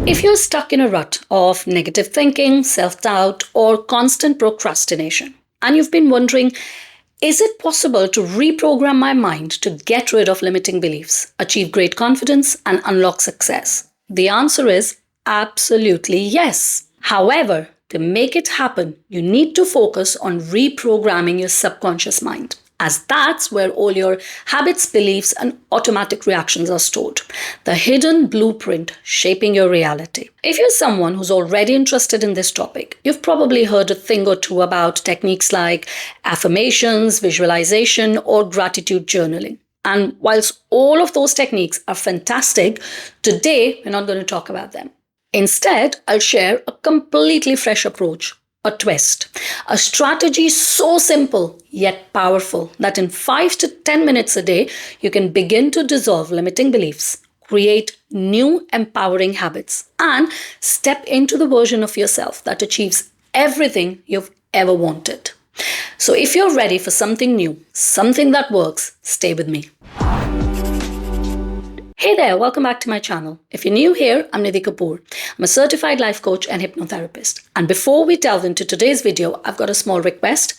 If you're stuck in a rut of negative thinking, self-doubt, or constant procrastination, and you've been wondering, is it possible to reprogram my mind to get rid of limiting beliefs, achieve great confidence, and unlock success? The answer is absolutely yes. However, to make it happen, you need to focus on reprogramming your subconscious mind, as that's where all your habits, beliefs, and automatic reactions are stored. The hidden blueprint shaping your reality. If you're someone who's already interested in this topic, you've probably heard a thing or two about techniques like affirmations, visualization, or gratitude journaling. And whilst all of those techniques are fantastic, today we're not going to talk about them. Instead, I'll share a completely fresh approach. A twist. A strategy so simple yet powerful that in 5 to 10 minutes a day, you can begin to dissolve limiting beliefs, create new empowering habits, and step into the version of yourself that achieves everything you've ever wanted. So if you're ready for something new, something that works, stay with me. Hey there, welcome back to my channel. If you're new here, I'm Nidhi Kapoor. I'm a certified life coach and hypnotherapist. And before we delve into today's video, I've got a small request.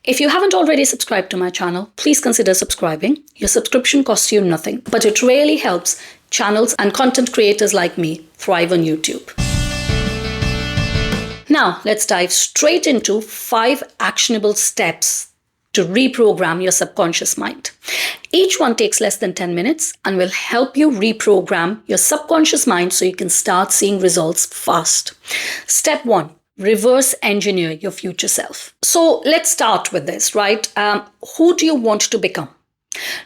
If you haven't already subscribed to my channel, please consider subscribing. Your subscription costs you nothing, but it really helps channels and content creators like me thrive on YouTube. Now, let's dive straight into 5 actionable steps to reprogram your subconscious mind. Each one takes less than 10 minutes and will help you reprogram your subconscious mind so you can start seeing results fast. Step 1, reverse engineer your future self. So let's start with this, right? Who do you want to become?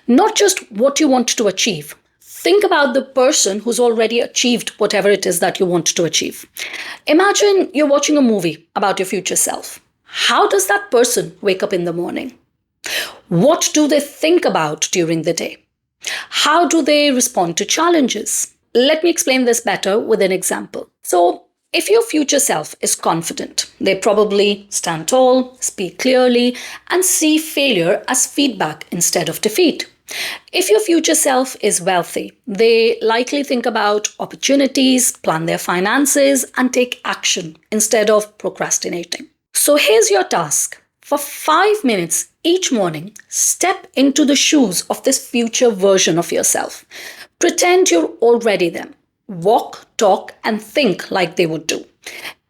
Not just what you want to achieve. Think about the person who's already achieved whatever it is that you want to achieve. Imagine you're watching a movie about your future self. How does that person wake up in the morning? What do they think about during the day? How do they respond to challenges? Let me explain this better with an example. So, if your future self is confident, they probably stand tall, speak clearly, and see failure as feedback instead of defeat. If your future self is wealthy, they likely think about opportunities, plan their finances, and take action instead of procrastinating. So here's your task. For 5 minutes each morning, step into the shoes of this future version of yourself. Pretend you're already them. Walk, talk, and think like they would do.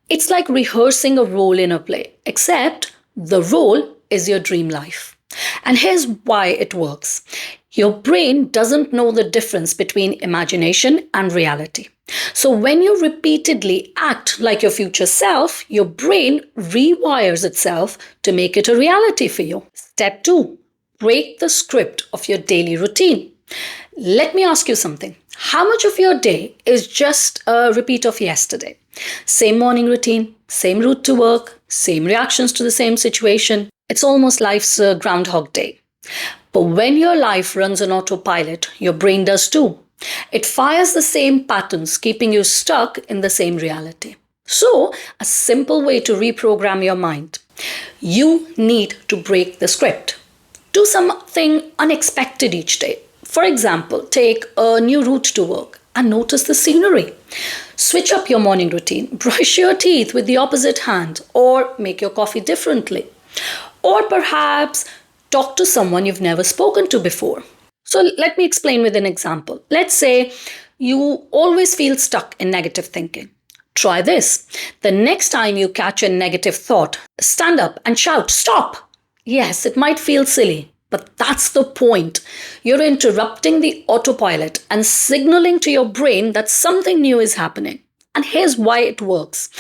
It's like rehearsing a role in a play, except the role is your dream life. And here's why it works. Your brain doesn't know the difference between imagination and reality. So when you repeatedly act like your future self, your brain rewires itself to make it a reality for you. Step 2, break the script of your daily routine. Let me ask you something. How much of your day is just a repeat of yesterday? Same morning routine, same route to work, same reactions to the same situation. It's almost life's Groundhog Day. But when your life runs on autopilot, your brain does too. It fires the same patterns, keeping you stuck in the same reality. So, a simple way to reprogram your mind. You need to break the script. Do something unexpected each day. For example, take a new route to work and notice the scenery. Switch up your morning routine. Brush your teeth with the opposite hand or make your coffee differently. Or perhaps talk to someone you've never spoken to before. So let me explain with an example. Let's say you always feel stuck in negative thinking. Try this. The next time you catch a negative thought, stand up and shout, "Stop!" Yes, it might feel silly, but that's the point. You're interrupting the autopilot and signaling to your brain that something new is happening. And here's why it works.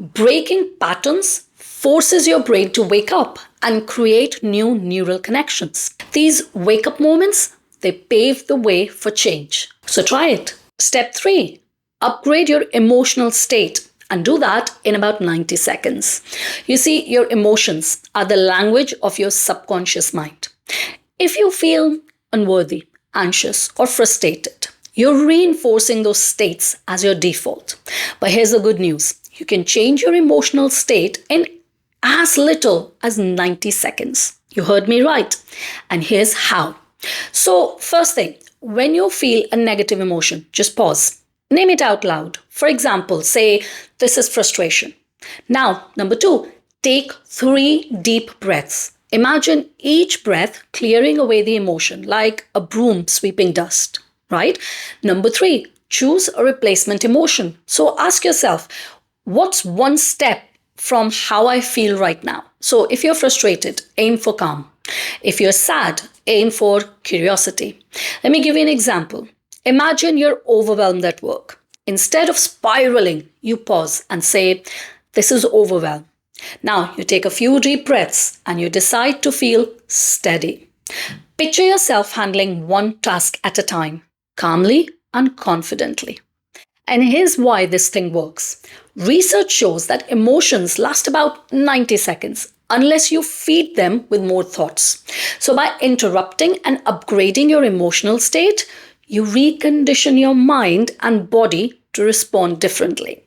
Breaking patterns forces your brain to wake up and create new neural connections. These wake-up moments, they pave the way for change. So try it. Step 3, upgrade your emotional state and do that in about 90 seconds. You see, your emotions are the language of your subconscious mind. If you feel unworthy, anxious, or frustrated, you're reinforcing those states as your default. But here's the good news. You can change your emotional state in as little as 90 seconds. You heard me right. And here's how. So first thing, when you feel a negative emotion, just pause. Name it out loud. For example, say, this is frustration. Now, number 2, take 3 deep breaths. Imagine each breath clearing away the emotion, like a broom sweeping dust, right? Number 3, choose a replacement emotion. So ask yourself, what's one step from how I feel right now? So if you're frustrated, aim for calm. If you're sad, aim for curiosity. Let me give you an example. Imagine you're overwhelmed at work. Instead of spiraling, you pause and say, this is overwhelm. Now you take a few deep breaths and you decide to feel steady. Picture yourself handling one task at a time, calmly and confidently. And here's why this thing works. Research shows that emotions last about 90 seconds unless you feed them with more thoughts. So by interrupting and upgrading your emotional state, you recondition your mind and body to respond differently.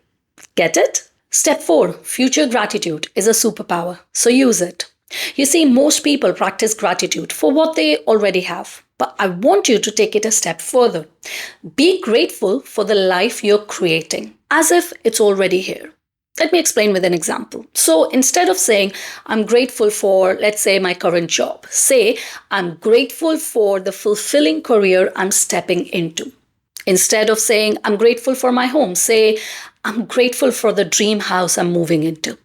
Get it? Step 4, future gratitude is a superpower, so use it. You see, most people practice gratitude for what they already have, but I want you to take it a step further. Be grateful for the life you're creating, as if it's already here. Let me explain with an example. So instead of saying, I'm grateful for, let's say, my current job, say, I'm grateful for the fulfilling career I'm stepping into. Instead of saying, I'm grateful for my home, say, I'm grateful for the dream house I'm moving into.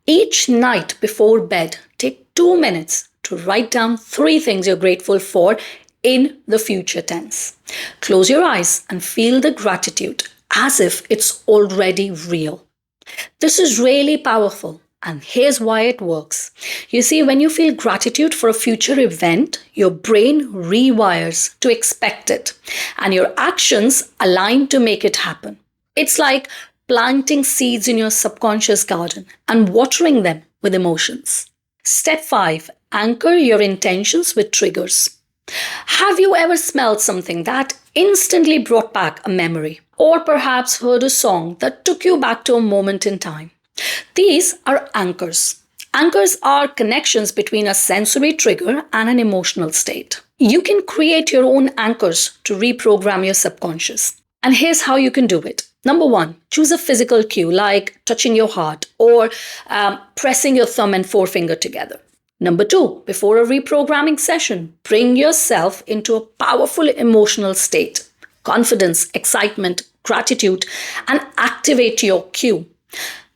Each night before bed, take 2 minutes to write down 3 things you're grateful for in the future tense. Close your eyes and feel the gratitude as if it's already real. This is really powerful, and here's why it works. You see, when you feel gratitude for a future event, your brain rewires to expect it, and your actions align to make it happen. It's like planting seeds in your subconscious garden and watering them with emotions. Step 5, anchor your intentions with triggers. Have you ever smelled something that instantly brought back a memory? Or perhaps heard a song that took you back to a moment in time? These are anchors. Anchors are connections between a sensory trigger and an emotional state. You can create your own anchors to reprogram your subconscious. And here's how you can do it. Number 1, choose a physical cue like touching your heart or pressing your thumb and forefinger together. Number 2, before a reprogramming session, bring yourself into a powerful emotional state. Confidence, excitement, gratitude, and activate your cue.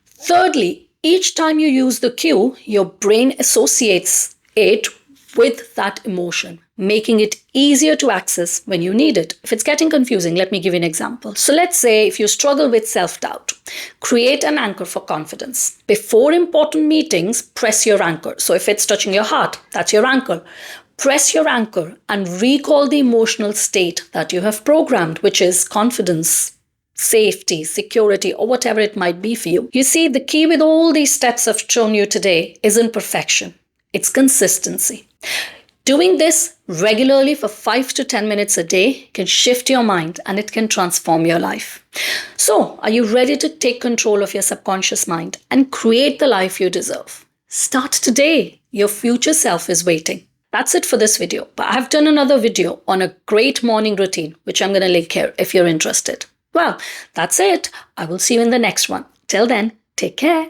Thirdly, each time you use the cue, your brain associates it with that emotion, making it easier to access when you need it. If it's getting confusing, let me give you an example. So let's say if you struggle with self-doubt, create an anchor for confidence. Before important meetings, press your anchor. So if it's touching your heart, that's your anchor. Press your anchor and recall the emotional state that you have programmed, which is confidence, safety, security, or whatever it might be for you. You see, the key with all these steps I've shown you today isn't perfection. It's consistency. Doing this regularly for 5 to 10 minutes a day can shift your mind and it can transform your life. So, are you ready to take control of your subconscious mind and create the life you deserve? Start today. Your future self is waiting. That's it for this video, but I've done another video on a great morning routine, which I'm going to link here if you're interested. Well, that's it. I will see you in the next one. Till then, take care.